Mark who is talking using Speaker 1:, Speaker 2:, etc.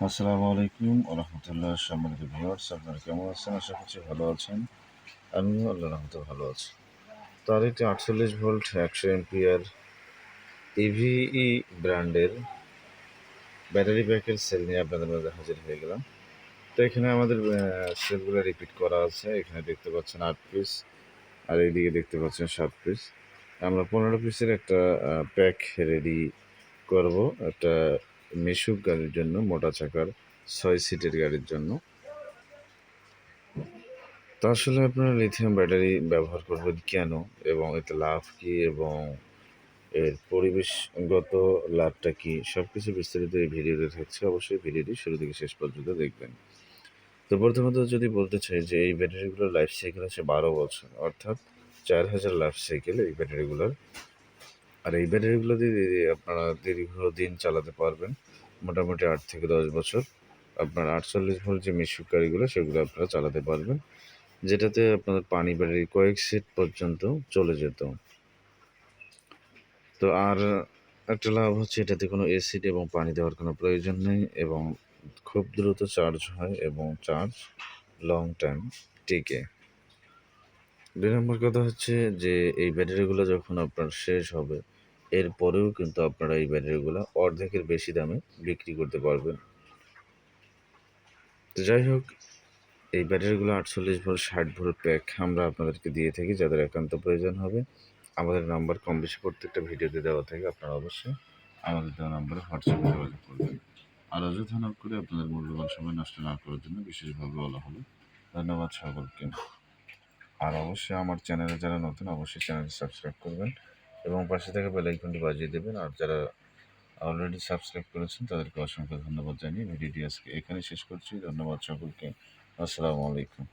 Speaker 1: আসসালামু আলাইকুম রহমতুল্লাহ। সম্মানিত ভিউয়ার্স, আপনারা কেমন আছেন? আশা করছি ভালো আছেন। আমিও আল্লাহর রহমতে ভালো আছি। তার একটি 48 ভোল্ট 100 এমপিয়ার ইভিই ব্র্যান্ডের ব্যাটারি ব্যাকের সেল নিয়ে আপনাদের মাঝে হাজির হয়ে গেলাম। তো এখানে আমাদের সেলগুলো রিপিট করা আছে। এখানে দেখতে পাচ্ছেন 8 পিস, আর এইদিকে দেখতে পাচ্ছেন 7 পিস। আমরা 15 পিসের একটা প্যাক রেডি করব, একটা মিশুক গাড়ির জন্য, মোটা চাকার 6 সিটের গাড়ির জন্য। তো আসলে আপনারা লিথিয়াম ব্যাটারি ব্যবহার করবেন কেন, এবং এতে লাভ কী, এবং এর পরিবেশগত লাভটা কী, সব কিছু বিস্তারিত এই ভিডিওতে থাকছে। অবশ্যই ভিডিওটি শুরু থেকে শেষ পর্যন্ত দেখবেন। তো প্রথমত যদি বলতে চাই যে এই ব্যাটারিগুলোর লাইফ সাইকেল আছে 12 বছর, অর্থাৎ 4000 লাইফ সাইকেল এই ব্যাটারিগুলোর। আর এই ব্যাটারিগুলো দিয়ে আপনারা দীর্ঘদিন চালাতে পারবেন, মোটামুটি 8 থেকে 10 বছর। আপনার 48 ভোল্ট যে মিশুক গাড়িগুলো সেগুলো আপনারা চালাতে পারবেন, যেটাতে আপনাদের পানি ব্যাটারি কয়েক সেট পর্যন্ত চলে যেত। তো আর একটা লাভ হচ্ছে এটাতে কোনো এসিড এবং পানি দেওয়ার কোনো প্রয়োজন নেই, এবং খুব দ্রুত চার্জ হয় এবং চার্জ লং টাইম টিকে। 2 নম্বর কথা হচ্ছে যে এই ব্যাটারিগুলো যখন আপনার শেষ হবে, এরপরেও কিন্তু আপনারা এই ব্যাটারিগুলো অর্ধেকের বেশি দামে বিক্রি করতে পারবেন। তো যাই হোক, এই ব্যাটারিগুলো 48 ভোল্ট 60 ভোল্ট প্যাক আমরা আপনাদেরকে দিয়ে থাকি। যাদের একান্ত প্রয়োজন হবে, আমাদের নাম্বার কম বেশি প্রত্যেকটা ভিডিওতে দেওয়া থাকে। আপনারা অবশ্যই আমাদের দেওয়া নাম্বারে হোয়াটসঅ্যাপে যোগাযোগ করবেন। আর অযথা নক করে আপনাদের মূল্যবান সময় নষ্ট না করার জন্য বিশেষভাবে বলা হলো। ধন্যবাদ সকলকে। আর অবশ্যই আমার চ্যানেলে যারা নতুন, অবশ্যই চ্যানেলটি সাবস্ক্রাইব করবেন এবং পাশে থাকা বেল আইকনটি বাজিয়ে দেবেন। আর যারা অলরেডি সাবস্ক্রাইব করেছেন তাদেরকে অসংখ্য ধন্যবাদ জানিয়ে ভিডিওটি আজকে এখানে শেষ করছি। ধন্যবাদ সকলকে। আসসালামু আলাইকুম।